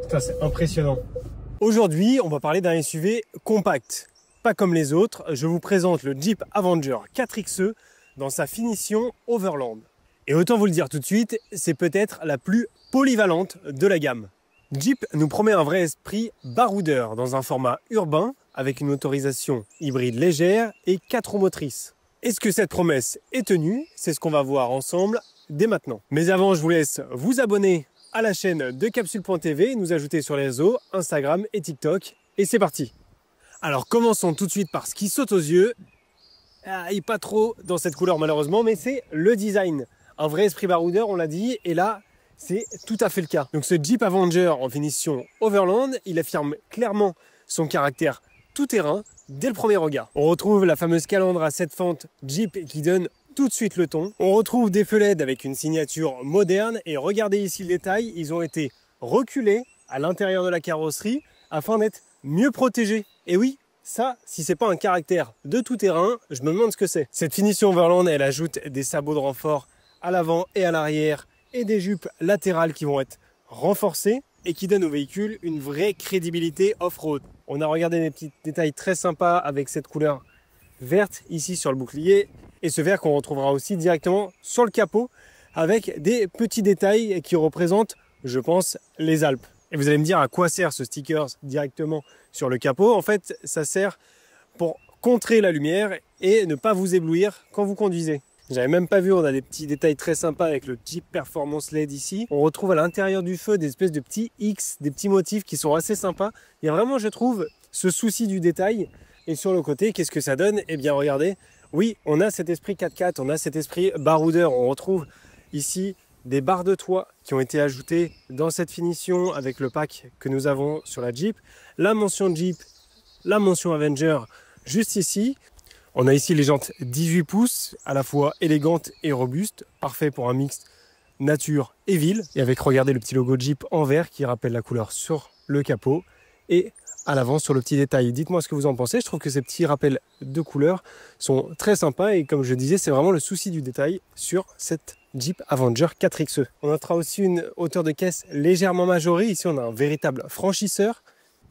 Putain, c'est impressionnant. Aujourd'hui, on va parler d'un SUV compact. Pas comme les autres, je vous présente le Jeep Avenger 4XE dans sa finition Overland. Et autant vous le dire tout de suite, c'est peut-être la plus polyvalente de la gamme. Jeep nous promet un vrai esprit baroudeur dans un format urbain avec une motorisation hybride légère et 4 roues motrices. Est-ce que cette promesse est tenue? C'est ce qu'on va voir ensemble dès maintenant. Mais avant, je vous laisse vous abonner à la chaîne de Capsule.tv, nous ajouter sur les réseaux Instagram et TikTok. Et c'est parti. Alors commençons tout de suite par ce qui saute aux yeux. Et pas trop dans cette couleur malheureusement, mais c'est le design. Un vrai esprit baroudeur, on l'a dit, et là, c'est tout à fait le cas. Donc ce Jeep Avenger en finition Overland, il affirme clairement son caractère tout-terrain dès le premier regard. On retrouve la fameuse calandre à 7 fentes Jeep qui donne tout de suite le ton. On retrouve des feux LED avec une signature moderne et regardez ici le détail, ils ont été reculés à l'intérieur de la carrosserie afin d'être mieux protégés. Et oui, ça, si c'est pas un caractère de tout-terrain, je me demande ce que c'est. Cette finition Overland, elle ajoute des sabots de renfort à l'avant et à l'arrière et des jupes latérales qui vont être renforcées et qui donnent au véhicule une vraie crédibilité off-road. On a regardé des petits détails très sympas avec cette couleur verte ici sur le bouclier et ce vert qu'on retrouvera aussi directement sur le capot avec des petits détails qui représentent, je pense, les Alpes. Et vous allez me dire à quoi sert ce sticker directement sur le capot. En fait, ça sert pour contrer la lumière et ne pas vous éblouir quand vous conduisez. J'avais même pas vu, on a des petits détails très sympas avec le Jeep Performance LED ici. On retrouve à l'intérieur du feu des espèces de petits X, des petits motifs qui sont assez sympas. Il y a vraiment, je trouve, ce souci du détail. Et sur le côté, qu'est-ce que ça donne? Eh bien, regardez, oui, on a cet esprit 4x4, on a cet esprit baroudeur. On retrouve ici des barres de toit qui ont été ajoutées dans cette finition avec le pack que nous avons sur la Jeep. La mention Jeep, la mention Avenger juste ici. On a ici les jantes 18 pouces, à la fois élégantes et robustes, parfait pour un mix nature et ville. Et avec, regardez, le petit logo Jeep en vert qui rappelle la couleur sur le capot et à l'avant sur le petit détail. Dites-moi ce que vous en pensez, je trouve que ces petits rappels de couleurs sont très sympas et comme je disais, c'est vraiment le souci du détail sur cette Jeep Avenger 4XE. On notera aussi une hauteur de caisse légèrement majorée. Ici, on a un véritable franchisseur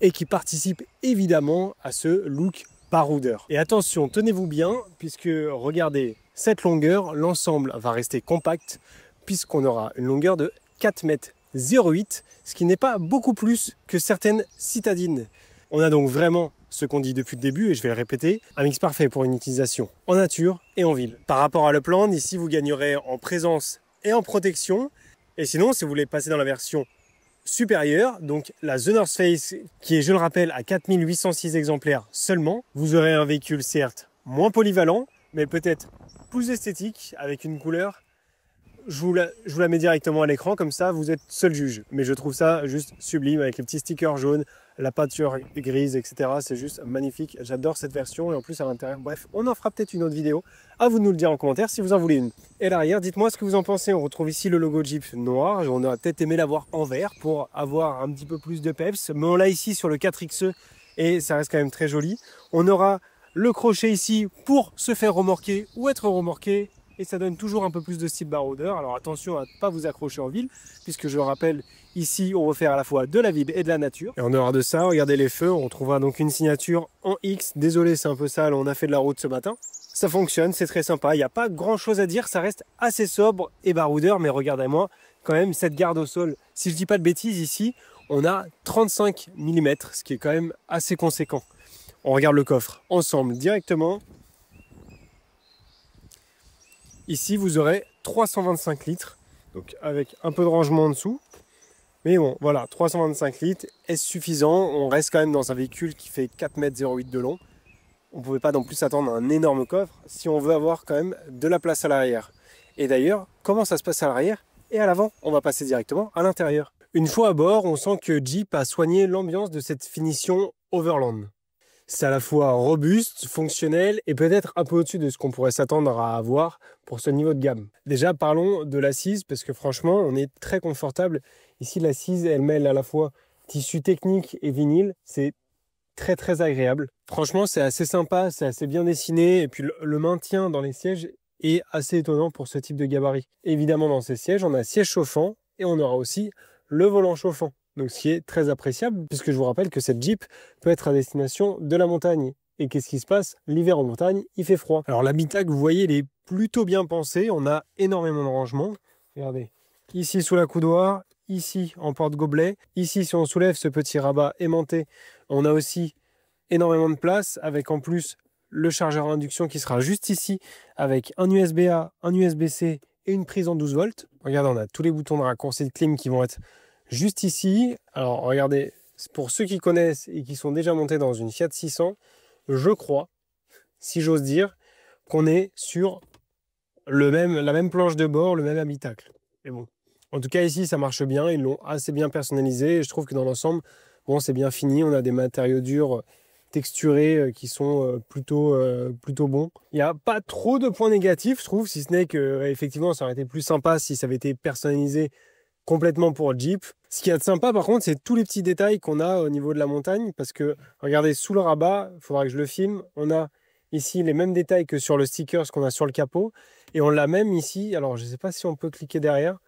et qui participe évidemment à ce look baroudeur. Et attention, tenez-vous bien, puisque regardez cette longueur, l'ensemble va rester compact, puisqu'on aura une longueur de 4,08 m, ce qui n'est pas beaucoup plus que certaines citadines. On a donc vraiment ce qu'on dit depuis le début, et je vais le répéter, un mix parfait pour une utilisation en nature et en ville. Par rapport à l'Upland, ici vous gagnerez en présence et en protection, et sinon, si vous voulez passer dans la version supérieure, donc la The North Face qui est, je le rappelle, à 4806 exemplaires seulement. Vous aurez un véhicule certes moins polyvalent, mais peut-être plus esthétique avec une couleur. Je vous la mets directement à l'écran, comme ça vous êtes seul juge. Mais je trouve ça juste sublime avec les petits stickers jaunes, la peinture grise, etc. C'est juste magnifique. J'adore cette version et en plus à l'intérieur. Bref, on en fera peut-être une autre vidéo. À vous de nous le dire en commentaire si vous en voulez une. Et l'arrière, dites-moi ce que vous en pensez. On retrouve ici le logo Jeep noir. On aurait peut-être aimé l'avoir en vert pour avoir un petit peu plus de peps. Mais on l'a ici sur le 4XE et ça reste quand même très joli. On aura le crochet ici pour se faire remorquer ou être remorqué. Et ça donne toujours un peu plus de style baroudeur. Alors attention à ne pas vous accrocher en ville, puisque je le rappelle, ici on veut faire à la fois de la ville et de la nature. Et en dehors de ça, regardez les feux, on trouvera donc une signature en X. Désolé, c'est un peu sale, on a fait de la route ce matin. Ça fonctionne, c'est très sympa, il n'y a pas grand chose à dire, ça reste assez sobre et baroudeur, mais regardez-moi quand même cette garde au sol. Si je dis pas de bêtises, ici, on a 35 mm, ce qui est quand même assez conséquent. On regarde le coffre ensemble directement. Ici, vous aurez 325 litres, donc avec un peu de rangement en dessous. Mais bon, voilà, 325 litres, est-ce suffisant? On reste quand même dans un véhicule qui fait 4,08 m de long. On ne pouvait pas non plus s'attendre à un énorme coffre si on veut avoir quand même de la place à l'arrière. Et d'ailleurs, comment ça se passe à l'arrière et à l'avant? On va passer directement à l'intérieur. Une fois à bord, on sent que Jeep a soigné l'ambiance de cette finition Overland. C'est à la fois robuste, fonctionnel et peut-être un peu au-dessus de ce qu'on pourrait s'attendre à avoir pour ce niveau de gamme. Déjà, parlons de l'assise parce que franchement, on est très confortable. Ici, l'assise, elle mêle à la fois tissu technique et vinyle. C'est très agréable. Franchement, c'est assez sympa, c'est assez bien dessiné et puis le maintien dans les sièges et assez étonnant pour ce type de gabarit. Évidemment, dans ces sièges, on a siège chauffant et on aura aussi le volant chauffant. Donc ce qui est très appréciable, puisque je vous rappelle que cette Jeep peut être à destination de la montagne. Et qu'est-ce qui se passe? L'hiver en montagne, il fait froid. Alors l'habitacle, vous voyez, il est plutôt bien pensé. On a énormément de rangement. Regardez, ici sous la coudoir, ici en porte-gobelet. Ici, si on soulève ce petit rabat aimanté, on a aussi énormément de place, avec en plus le chargeur à induction qui sera juste ici, avec un USB-A, un USB-C et une prise en 12 volts. Regardez, on a tous les boutons de raccourci de clim qui vont être juste ici. Alors regardez, pour ceux qui connaissent et qui sont déjà montés dans une Fiat 600, je crois, si j'ose dire, qu'on est sur la même planche de bord, le même habitacle. Mais bon, en tout cas ici ça marche bien, ils l'ont assez bien personnalisé et je trouve que dans l'ensemble, bon, c'est bien fini. On a des matériaux durs texturés qui sont plutôt bons. Il n'y a pas trop de points négatifs, je trouve, si ce n'est que effectivement ça aurait été plus sympa si ça avait été personnalisé complètement pour Jeep. Ce qui est sympa par contre, c'est tous les petits détails qu'on a au niveau de la montagne, parce que regardez, sous le rabat, il faudra que je le filme, on a ici les mêmes détails que sur le sticker, ce qu'on a sur le capot, et on l'a même ici. Alors je ne sais pas si on peut cliquer derrière.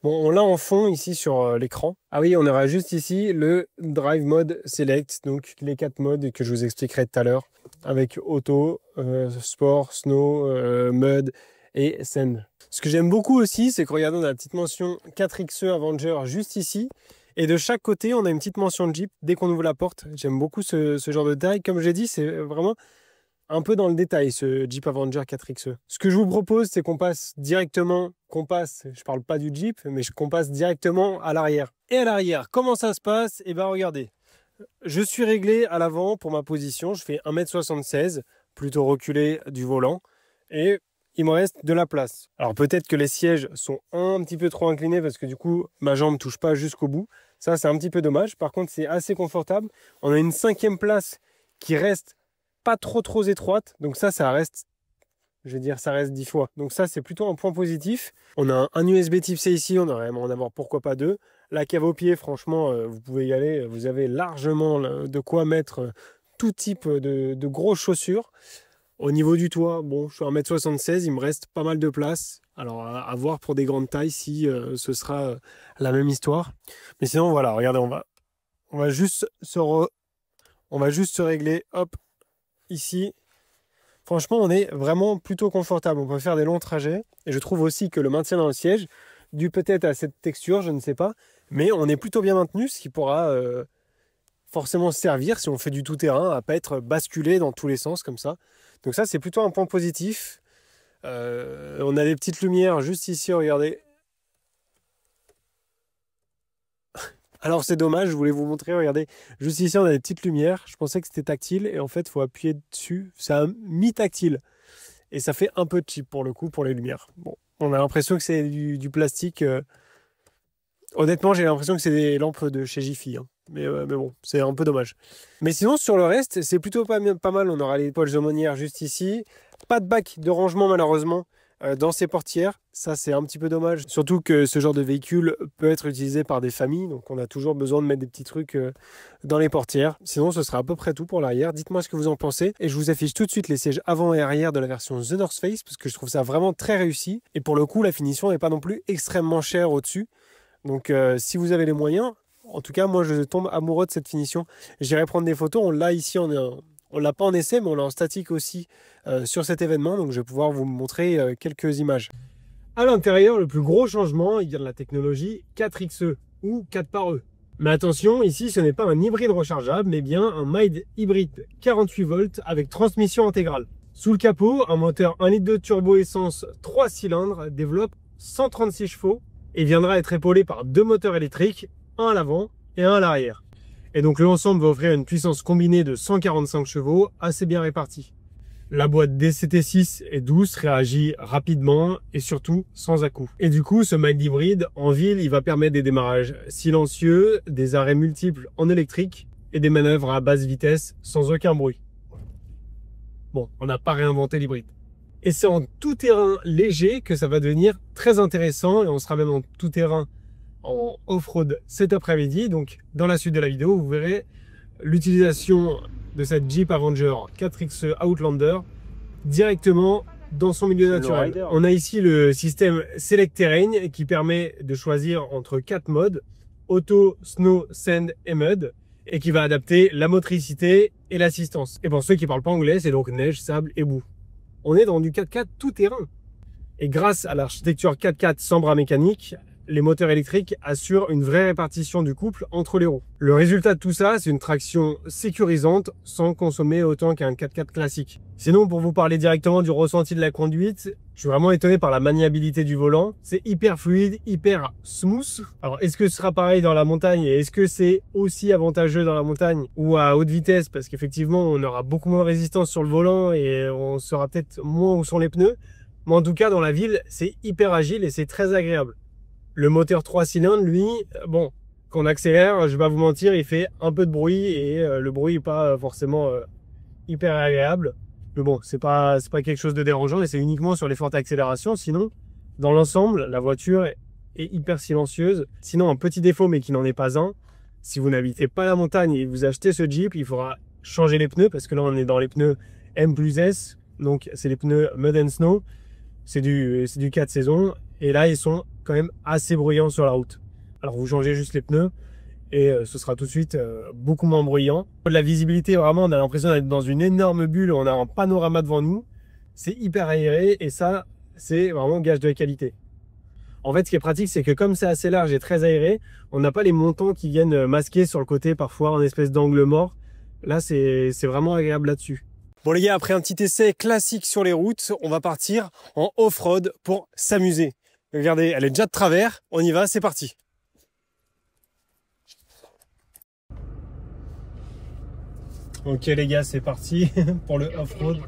Bon, on l'a en fond ici sur l'écran. Ah oui, on aura juste ici le Drive Mode Select, donc les 4 modes que je vous expliquerai tout à l'heure, avec Auto, Sport, Snow, Mud et Sand. Ce que j'aime beaucoup aussi, c'est que regardez, on a la petite mention 4XE Avenger juste ici. Et de chaque côté, on a une petite mention Jeep dès qu'on ouvre la porte. J'aime beaucoup ce genre de détail. Comme j'ai dit, c'est vraiment un peu dans le détail, ce Jeep Avenger 4XE. Ce que je vous propose, c'est qu'on passe directement, je parle pas du Jeep, mais qu'on passe directement à l'arrière. Et à l'arrière, comment ça se passe? Eh bien, regardez, je suis réglé à l'avant pour ma position. Je fais 1m76, plutôt reculé du volant. Et il me reste de la place. Alors peut-être que les sièges sont un petit peu trop inclinés parce que du coup, ma jambe ne touche pas jusqu'au bout. Ça, c'est un petit peu dommage. Par contre, c'est assez confortable. On a une 5e place qui reste pas trop étroite, donc ça reste, je vais dire, ça reste 10 fois, donc ça c'est plutôt un point positif. On a un USB type C ici, on aurait aimé en avoir pourquoi pas 2. La cave au pied, franchement, vous pouvez y aller, vous avez largement de quoi mettre tout type de grosses chaussures. Au niveau du toit, bon, je suis à 1m76, il me reste pas mal de place. Alors à voir pour des grandes tailles si ce sera la même histoire, mais sinon voilà, regardez, on va juste se régler, hop, ici. Franchement, on est vraiment plutôt confortable. On peut faire des longs trajets. Et je trouve aussi que le maintien dans le siège, dû peut-être à cette texture, je ne sais pas, mais on est plutôt bien maintenu, ce qui pourra forcément servir si on fait du tout-terrain, à pas être basculé dans tous les sens comme ça. Donc ça, c'est plutôt un point positif. On a des petites lumières juste ici, regardez. Alors c'est dommage, je voulais vous montrer, regardez, juste ici on a des petites lumières, je pensais que c'était tactile et en fait il faut appuyer dessus, c'est un mi-tactile et ça fait un peu cheap pour le coup pour les lumières. Bon, on a l'impression que c'est du plastique, honnêtement j'ai l'impression que c'est des lampes de chez Jiffy, hein. Mais bon, c'est un peu dommage. Mais sinon sur le reste, c'est plutôt pas mal, on aura les poches aumônières juste ici, pas de bac de rangement malheureusement. Dans ces portières, ça c'est un petit peu dommage, surtout que ce genre de véhicule peut être utilisé par des familles, donc on a toujours besoin de mettre des petits trucs dans les portières. Sinon ce sera à peu près tout pour l'arrière. Dites-moi ce que vous en pensez et je vous affiche tout de suite les sièges avant et arrière de la version The North Face parce que je trouve ça vraiment très réussi et pour le coup la finition n'est pas non plus extrêmement chère au-dessus, donc si vous avez les moyens, en tout cas moi je tombe amoureux de cette finition. J'irai prendre des photos, on l'a ici, on l'a pas en essai, mais on l'a en statique aussi sur cet événement, donc je vais pouvoir vous montrer quelques images. À l'intérieur, le plus gros changement, il vient de la technologie 4XE ou 4 par E. Mais attention, ici ce n'est pas un hybride rechargeable, mais bien un mild hybride 48 volts avec transmission intégrale. Sous le capot, un moteur 1 litre de turbo essence 3 cylindres développe 136 chevaux et viendra être épaulé par 2 moteurs électriques, un à l'avant et un à l'arrière. Et donc l'ensemble va offrir une puissance combinée de 145 chevaux assez bien répartie. La boîte DCT6 est douce, réagit rapidement et surtout sans à-coups. Et du coup, ce mild hybride en ville, il va permettre des démarrages silencieux, des arrêts multiples en électrique et des manœuvres à basse vitesse sans aucun bruit. Bon, on n'a pas réinventé l'hybride. Et c'est en tout-terrain léger que ça va devenir très intéressant et on sera même en tout-terrain en off-road cet après-midi. Donc dans la suite de la vidéo, vous verrez l'utilisation de cette Jeep Avenger 4XE Outlander directement dans son milieu naturel. On a ici le système Select Terrain qui permet de choisir entre 4 modes, Auto, Snow, Sand et Mud, et qui va adapter la motricité et l'assistance. Et pour ceux qui parlent pas anglais, c'est donc neige, sable et boue. On est dans du 4x4 tout terrain. Et grâce à l'architecture 4x4 sans bras mécanique, les moteurs électriques assurent une vraie répartition du couple entre les roues. Le résultat de tout ça, c'est une traction sécurisante sans consommer autant qu'un 4x4 classique. Sinon, pour vous parler directement du ressenti de la conduite, je suis vraiment étonné par la maniabilité du volant. C'est hyper fluide, hyper smooth. Alors, est-ce que ce sera pareil dans la montagne et est-ce que c'est aussi avantageux dans la montagne ou à haute vitesse? Parce qu'effectivement, on aura beaucoup moins de résistance sur le volant et on saura peut-être moins où sont les pneus. Mais en tout cas, dans la ville, c'est hyper agile et c'est très agréable. Le moteur 3 cylindres, lui, bon, quand on accélère, je vais pas vous mentir, il fait un peu de bruit et le bruit n'est pas forcément hyper agréable. Mais bon, c'est pas quelque chose de dérangeant et c'est uniquement sur les fortes accélérations. Sinon, dans l'ensemble, la voiture est hyper silencieuse. Sinon, un petit défaut, mais qui n'en est pas un, si vous n'habitez pas la montagne et vous achetez ce Jeep, il faudra changer les pneus parce que là, on est dans les pneus M+S. Donc, c'est les pneus Mud and Snow. C'est du 4 saisons. Et là, ils sont quand même assez bruyants sur la route. Alors, vous changez juste les pneus et ce sera tout de suite beaucoup moins bruyant. La visibilité, vraiment, on a l'impression d'être dans une énorme bulle. On a un panorama devant nous. C'est hyper aéré et ça, c'est vraiment gage de qualité. En fait, ce qui est pratique, c'est que comme c'est assez large et très aéré, on n'a pas les montants qui viennent masquer sur le côté, parfois en espèce d'angle mort. Là, c'est vraiment agréable là-dessus. Bon les gars, après un petit essai classique sur les routes, on va partir en off-road pour s'amuser. Regardez, elle est déjà de travers, on y va, c'est parti. Ok les gars, c'est parti pour le off-road.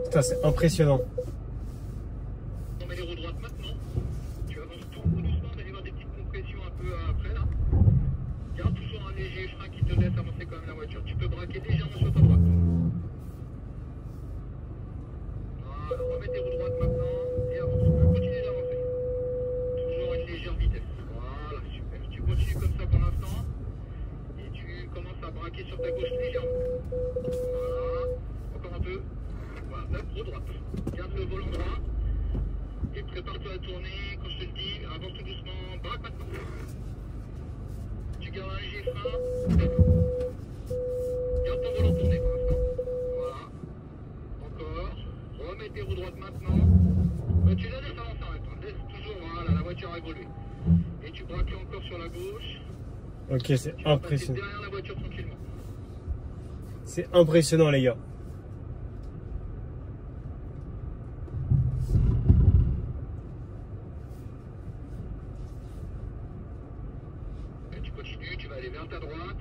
Putain, c'est impressionnant. On met les roues droites maintenant. Tu avances tout doucement, mais il va y avoir des petites compressions un peu après là. Garde toujours un léger frein qui te laisse avancer quand même la voiture. Tu peux braquer légèrement sur ta droite. Voilà, remets tes roues droites maintenant et avance. Continue d'avancer. Toujours une légère vitesse. Voilà, super. Tu continues comme ça pour l'instant. Et tu commences à braquer sur ta gauche légèrement. Voilà, encore un peu. Voilà, même roue droite. Garde le volant droit. Et prépare-toi à tourner. Quand je te le dis, avance tout doucement. Braque maintenant. Tu gardes un léger frein. Garde ton volant tourné pour l'instant. Voilà. Encore. Remets tes roues droites maintenant. Tu la laisses avancer en même temps. Laisse toujours, voilà, la voiture a évolué. Et tu braques encore sur la gauche. Ok, c'est impressionnant. Derrière la voiture tranquillement. C'est impressionnant les gars. Et tu continues, tu vas aller vers ta droite.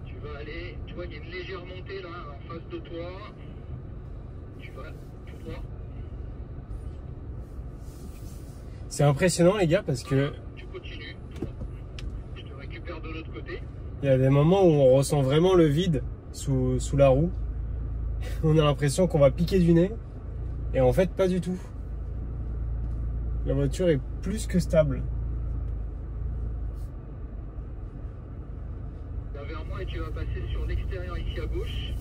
Tu vas aller, tu vois, il y a une légère montée là en face de toi. Tu vas tout droit. C'est impressionnant les gars parce que Tu continues. Je te récupère de l'autre côté. il y a des moments où on ressent vraiment le vide sous la roue. On a l'impression qu'on va piquer du nez et en fait pas du tout. La voiture est plus que stable. Là vers moi et tu vas passer sur l'extérieur ici à gauche.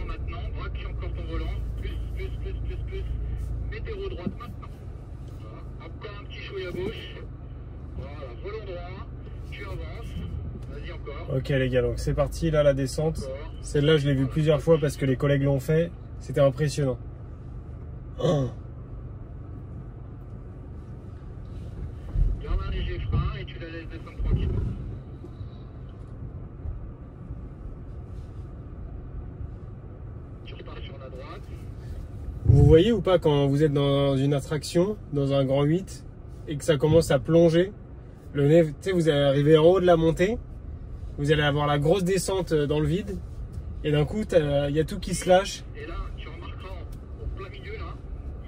Maintenant, braque encore ton volant. Plus. Mets tes roues droites maintenant. Voilà. Encore un petit chouille à gauche. Voilà, volant droit. Tu avances. Vas-y encore. Ok les gars, donc c'est parti là la descente. Encore. Celle-là je l'ai vue plusieurs fois parce que les collègues l'ont fait. C'était impressionnant. Oh. Garde un léger frein et tu la laisses descendre tranquillement. Tu repars sur la droite. Vous voyez ou pas quand vous êtes dans une attraction, dans un grand 8, et que ça commence à plonger, Le nez, tu sais, vous allez arriver en haut de la montée, vous allez avoir la grosse descente dans le vide, et d'un coup, il y a tout qui se lâche. Et là, tu remarqueras au plein milieu, là,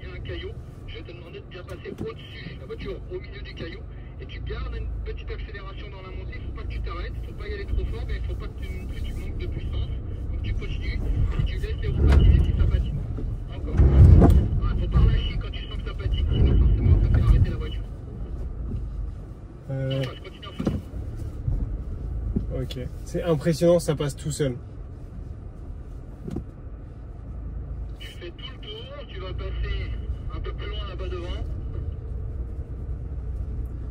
il y a un caillou. Je vais te demander de bien passer au-dessus, la voiture au milieu du caillou, et tu gardes une petite accélération dans la montée. Il ne faut pas que tu t'arrêtes, il ne faut pas y aller trop fort, mais il ne faut pas que tu manques de puissance. Donc tu continues, et tu laisses les roues patiner si ça patine. Encore. Il ne faut pas relâcher quand tu sens que ça patine, sinon forcément ça fait arrêter la voiture. En face, continue en face. Ok, c'est impressionnant, ça passe tout seul. Tu fais tout le tour, tu vas passer un peu plus loin là-bas devant.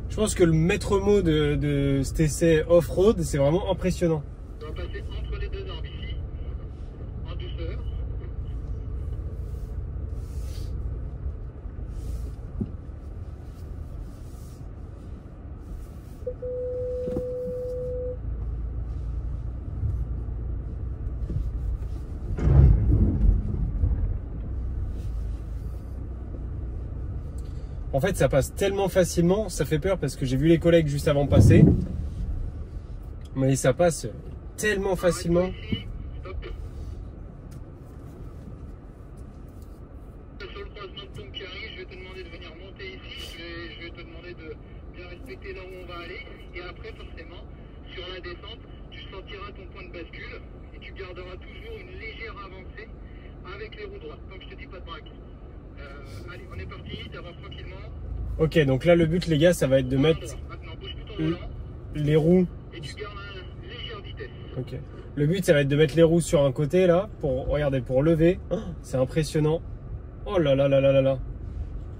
Je pense que le maître mot de cet essai off-road, c'est vraiment impressionnant. Tu vas passer entre les deux arbres ici, en douceur. En fait, ça passe tellement facilement, ça fait peur parce que j'ai vu les collègues juste avant de passer. Mais ça passe tellement facilement. Ici, stop. Sur le croisement de pont qui arrive, je vais te demander de venir monter ici. Je vais te demander de bien respecter là où on va aller. Et après, forcément, sur la descente, tu sentiras ton point de bascule et tu garderas toujours une légère avancée avec les roues droites. Donc je te dis pas de braque. Allez, on est parti, t'avances tranquillement. Ok, donc là le but les gars, ça va être de mettre Maintenant, bouge plus ton volant les roues. et tu gardes une légère vitesse. Ok. Le but, ça va être de mettre les roues sur un côté là, pour regardez, pour lever. Oh, c'est impressionnant. Oh là là là là là là.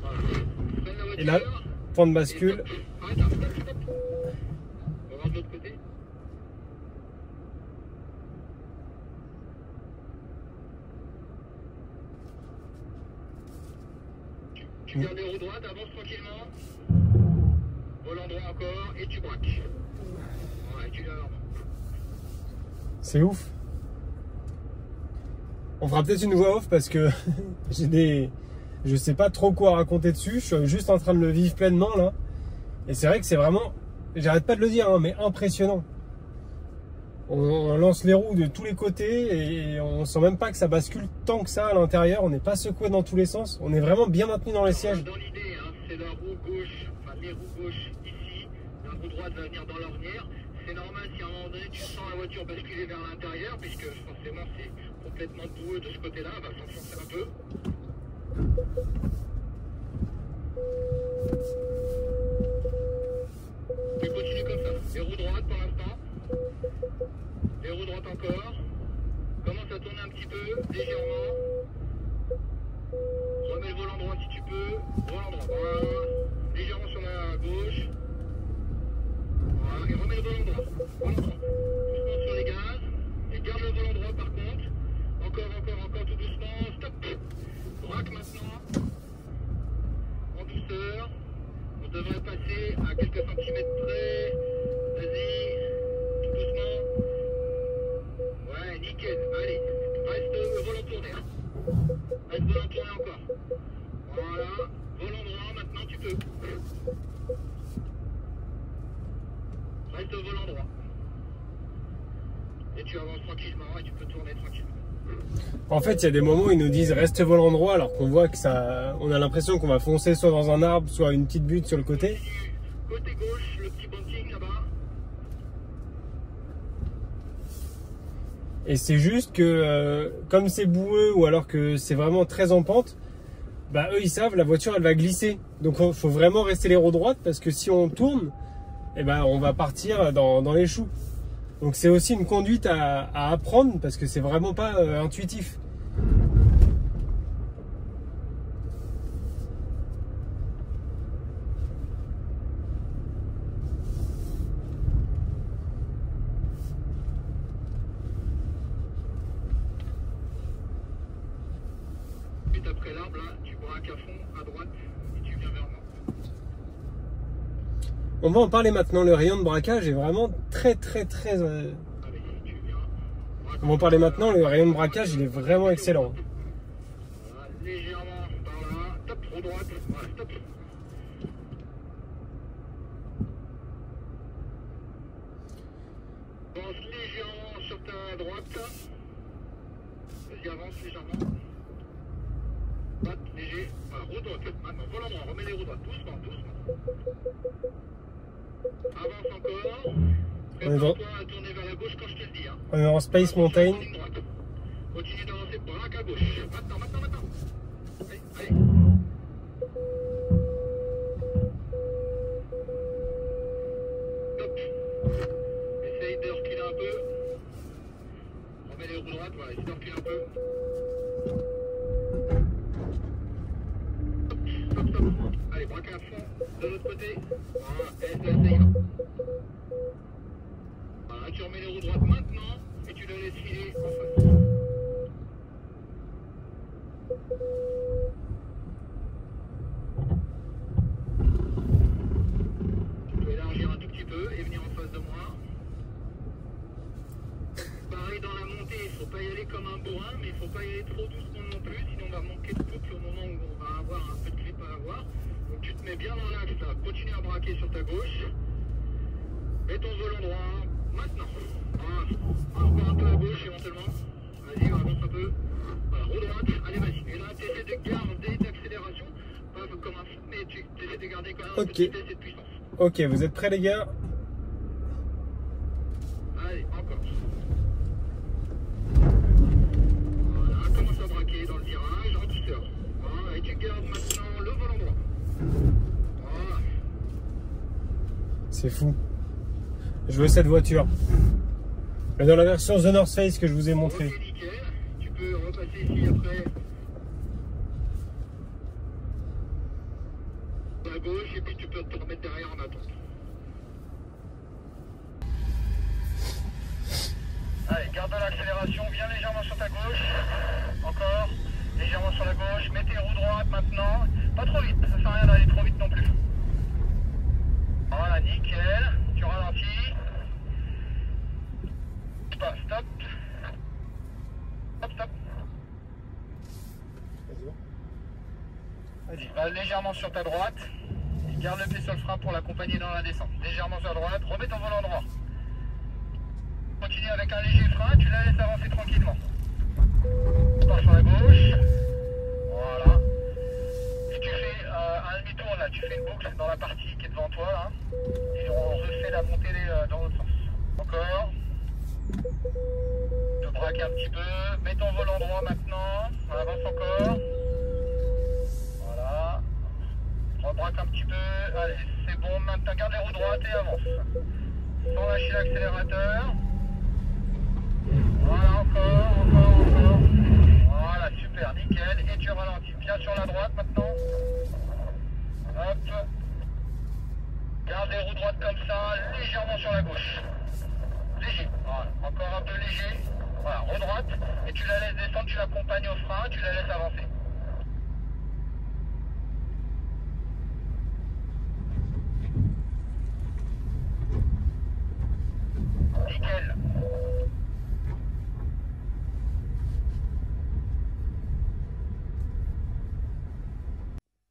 Voilà. Freine la voiture. Et là, point de bascule. Arrête, stop, stop. On va voir de l'autre côté. Tu gardes les roues droites, avance tranquillement. Volant droit encore et tu braques. Ouais, tu l'as. C'est ouf. On fera peut-être une voix off parce que je sais pas trop quoi raconter dessus. Je suis juste en train de le vivre pleinement là. Et c'est vrai que c'est vraiment, j'arrête pas de le dire, hein, mais impressionnant. On lance les roues de tous les côtés et on sent même pas que ça bascule tant que ça à l'intérieur. On n'est pas secoué dans tous les sens. On est vraiment bien maintenu dans les sièges. Dans l'idée, hein, c'est la roue gauche, enfin les roues gauches ici, la roue droite va venir dans l'ornière. C'est normal si à un moment donné tu sens la voiture basculer vers l'intérieur, puisque forcément c'est complètement boueux de ce côté-là, elle va s'enfoncer un peu. Tu continues comme ça. Les roues droites pour l'instant. Les roues droites encore. Commence à tourner un petit peu, légèrement. Remets le volant droit si tu peux. Volant droit, voilà. Légèrement sur la gauche. Voilà, et remets le volant droit. Volant droit. Doucement sur les gaz. Et garde le volant droit par contre. Encore, tout doucement. Stop. Braque maintenant. En douceur. On devrait passer à quelques centimètres près. Vas-y. Tout doucement. Ouais, nickel. Allez. Reste volant tourné. Hein. Reste volant tourné encore. Voilà. Volant droit, maintenant tu peux. Reste au volant droit. Et tu avances tranquillement et tu peux tourner tranquillement. En fait, il y a des moments où ils nous disent reste volant droit alors qu'on voit que ça, on a l'impression qu'on va foncer soit dans un arbre, soit une petite butte sur le côté. Côté gauche, le petit bunting là-bas. Et c'est juste que comme c'est boueux ou alors que c'est vraiment très en pente, bah eux ils savent la voiture elle va glisser. Donc il faut vraiment rester les roues droites parce que si on tourne, eh ben on va partir dans les choux. Donc c'est aussi une conduite à apprendre parce que c'est vraiment pas intuitif. Juste après l'arbre, là, tu braques à fond, à droite, et tu viens vers moi. On va en parler maintenant. Le rayon de braquage est vraiment très. Allez, tu viens. On va en parler maintenant. Le rayon de braquage il est vraiment excellent. Voilà, légèrement par là. Top, roue droite. Voilà, stop. comme ça. Vas-y, avance légèrement. Droite, léger. Voilà, roue droite. Maintenant, volant droit, remets les roues droites. Doucement, doucement. Avance encore. Prépare-toi à tourner vers la gauche quand je te le dis. Hein. On est en Space Mountain. Continue d'avancer, braque à gauche. Maintenant, maintenant, maintenant. Allez, allez. Top. Essaye de reculer un peu. Remets les roues droites, voilà, essaye de reculer un peu. Stop, stop, stop. Allez, braque à fond. De l'autre côté. Voilà, essaye là. Voilà, tu remets les roues droites maintenant et tu la laisses filer en face. Tu peux élargir un tout petit peu et venir en face de moi. Pareil dans la montée, il ne faut pas y aller comme un bourrin, mais il ne faut pas y aller trop doucement non plus, sinon on va manquer de boucle au moment où on va avoir un peu de grip à avoir. Donc tu te mets bien dans l'axe là, continue à braquer sur ta gauche. Mets ton volant droit, maintenant. Voilà. Encore un peu à gauche éventuellement. Vas-y, avance un peu. Voilà, roue droite, allez vas-y. Et là, tu essaies de garder l'accélération, pas comme un fou, mais tu essaies de garder quand même un peu de vitesse et de puissance. Ok, vous êtes prêts les gars? Allez, encore. Voilà, commence à braquer dans le virage, en douceur. Voilà, et tu gardes maintenant le volant droit. Voilà. C'est fou. Je veux cette voiture. Mais dans la version The North Face que je vous ai montré. Ok, nickel. Tu peux repasser ici après. À gauche et puis tu peux te remettre derrière en attente. Allez, garde l'accélération, viens légèrement sur ta gauche. Encore, légèrement sur la gauche. Mets tes roues droites maintenant. Pas trop vite, ça sert à rien d'aller trop vite non plus. Voilà, nickel. Tu ralentis. Stop, stop. Stop, stop. Vas-y, va légèrement sur ta droite. Et garde le pied sur le frein pour l'accompagner dans la descente. Légèrement sur la droite, remets ton volant droit. Continue avec un léger frein, tu la laisses avancer tranquillement. Tu pars sur la gauche. Voilà. Et tu fais un demi-tour là, tu fais une boucle dans la partie qui est devant toi là. Et on refait la montée dans l'autre sens. Encore. Tu braques un petit peu. Mets ton volant droit maintenant. On avance encore. Voilà. Rebraque un petit peu. Allez, c'est bon. Maintenant, garde les roues droites et avance. Sans lâcher l'accélérateur. Voilà, encore. Voilà, super, nickel. Et tu ralentis. Bien sur la droite maintenant. Hop. Garde les roues droites comme ça, légèrement sur la gauche. Léger. Voilà, encore un peu léger. Voilà, roue droite. Et tu la laisses descendre, tu l'accompagnes au frein, tu la laisses avancer. Nickel.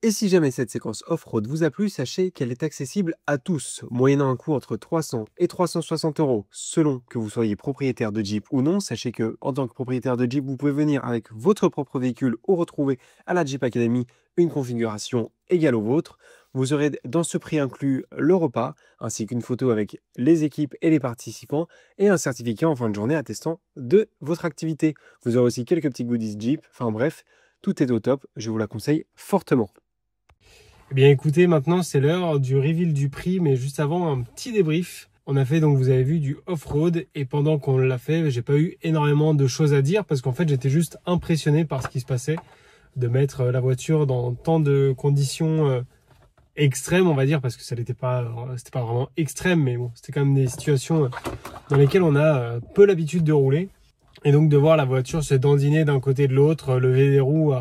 Et si jamais cette séquence off-road vous a plu, sachez qu'elle est accessible à tous, moyennant un coût entre 300 et 360 € selon que vous soyez propriétaire de Jeep ou non. Sachez que en tant que propriétaire de Jeep, vous pouvez venir avec votre propre véhicule ou retrouver à la Jeep Academy une configuration égale au vôtre. Vous aurez dans ce prix inclus le repas, ainsi qu'une photo avec les équipes et les participants, et un certificat en fin de journée attestant de votre activité. Vous aurez aussi quelques petits goodies Jeep, enfin bref, tout est au top, je vous la conseille fortement. Eh bien écoutez, maintenant c'est l'heure du reveal du prix, mais juste avant un petit débrief. On a fait, donc vous avez vu, du off-road, et pendant qu'on l'a fait, j'ai pas eu énormément de choses à dire parce qu'en fait j'étais juste impressionné par ce qui se passait, de mettre la voiture dans tant de conditions extrêmes, on va dire, parce que ça n'était pas, c'était pas vraiment extrême, mais bon, c'était quand même des situations dans lesquelles on a peu l'habitude de rouler, et donc de voir la voiture se dandiner d'un côté de l'autre, lever des roues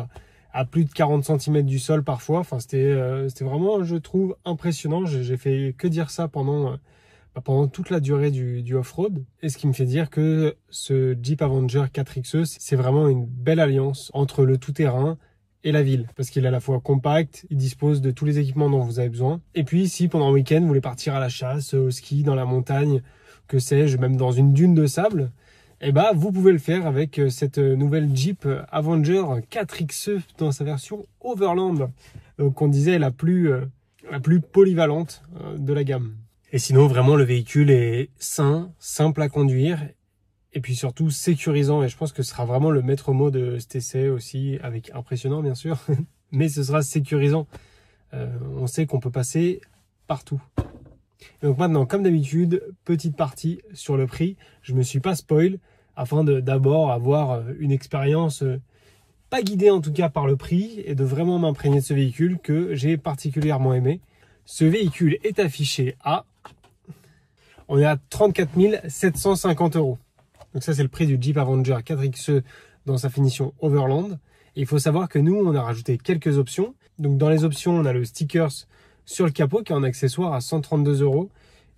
à plus de 40 cm du sol parfois. Enfin, c'était vraiment, je trouve, impressionnant. J'ai fait que dire ça pendant toute la durée du off-road. Et ce qui me fait dire que ce Jeep Avenger 4XE, c'est vraiment une belle alliance entre le tout-terrain et la ville. Parce qu'il est à la fois compact, il dispose de tous les équipements dont vous avez besoin. Et puis, si pendant un week-end, vous voulez partir à la chasse, au ski, dans la montagne, que sais-je, même dans une dune de sable, Et bah vous pouvez le faire avec cette nouvelle Jeep Avenger 4XE dans sa version Overland, qu'on disait la plus polyvalente de la gamme. Et sinon vraiment le véhicule est sain, simple à conduire et puis surtout sécurisant, et je pense que ce sera vraiment le maître mot de cet essai aussi, avec impressionnant bien sûr, mais ce sera sécurisant. On sait qu'on peut passer partout. Et donc maintenant, comme d'habitude, petite partie sur le prix. Je me suis pas spoil afin de d'abord avoir une expérience pas guidée en tout cas par le prix et de vraiment m'imprégner de ce véhicule que j'ai particulièrement aimé. Ce véhicule est affiché à... On est à 34 750 €. Donc ça, c'est le prix du Jeep Avenger 4XE dans sa finition Overland. Et il faut savoir que nous, on a rajouté quelques options. Donc dans les options, on a le stickers sur le capot qui est en accessoire à 132 €.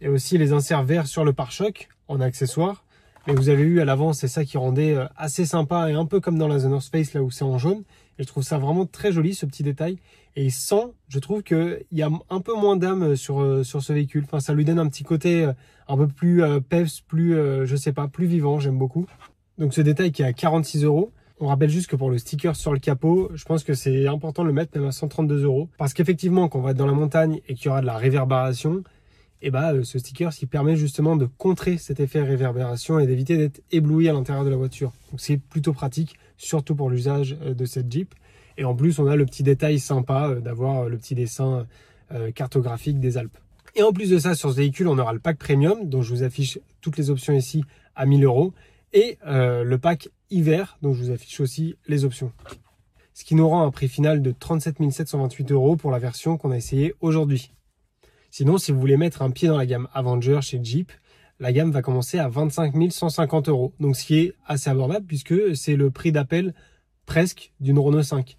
Et aussi les inserts verts sur le pare-choc en accessoire. Mais vous avez vu à l'avant, c'est ça qui rendait assez sympa et un peu comme dans la The North Face là où c'est en jaune. Et je trouve ça vraiment très joli ce petit détail. Et sans, je trouve qu'il y a un peu moins d'âme sur ce véhicule. Enfin, ça lui donne un petit côté un peu plus peps, plus, je sais pas, plus vivant. J'aime beaucoup. Donc ce détail qui est à 46 €. On rappelle juste que pour le sticker sur le capot, je pense que c'est important de le mettre même à 132 €. Parce qu'effectivement, quand on va être dans la montagne et qu'il y aura de la réverbération, et ce sticker qui permet justement de contrer cet effet réverbération et d'éviter d'être ébloui à l'intérieur de la voiture. Donc c'est plutôt pratique, surtout pour l'usage de cette Jeep. Et en plus, on a le petit détail sympa d'avoir le petit dessin cartographique des Alpes. Et en plus de ça, sur ce véhicule, on aura le pack premium, dont je vous affiche toutes les options ici à 1000 €. Et le pack hiver, dont je vous affiche aussi les options. Ce qui nous rend un prix final de 37 728 € pour la version qu'on a essayé aujourd'hui. Sinon, si vous voulez mettre un pied dans la gamme Avenger chez Jeep, la gamme va commencer à 25 150 €. Donc ce qui est assez abordable puisque c'est le prix d'appel presque d'une Renault 5.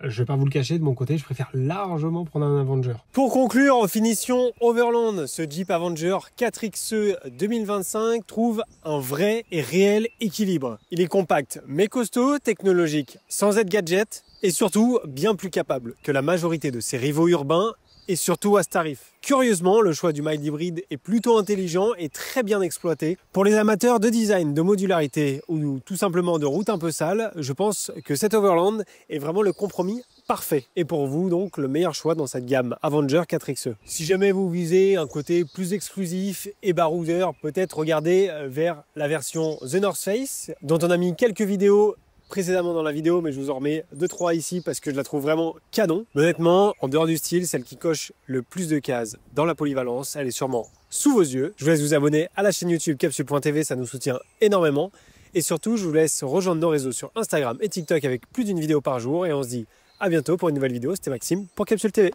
Je vais pas vous le cacher, de mon côté, je préfère largement prendre un Avenger. Pour conclure, en finition Overland, ce Jeep Avenger 4XE 2025 trouve un vrai et réel équilibre. Il est compact mais costaud, technologique sans être gadget et surtout bien plus capable que la majorité de ses rivaux urbains et surtout à ce tarif. Curieusement, le choix du mild hybride est plutôt intelligent et très bien exploité. Pour les amateurs de design, de modularité ou tout simplement de route un peu sale, je pense que cet Overland est vraiment le compromis parfait. Et pour vous, donc, le meilleur choix dans cette gamme Avenger 4XE. Si jamais vous visez un côté plus exclusif et baroudeur, peut-être regardez vers la version The North Face, dont on a mis quelques vidéos précédemment dans la vidéo, mais je vous en remets 2-3 ici parce que je la trouve vraiment canon. Mais honnêtement, en dehors du style, celle qui coche le plus de cases dans la polyvalence, elle est sûrement sous vos yeux. Je vous laisse vous abonner à la chaîne YouTube Capsule.tv, ça nous soutient énormément. Et surtout, je vous laisse rejoindre nos réseaux sur Instagram et TikTok avec plus d'une vidéo par jour. Et on se dit à bientôt pour une nouvelle vidéo. C'était Maxime pour Capsule TV.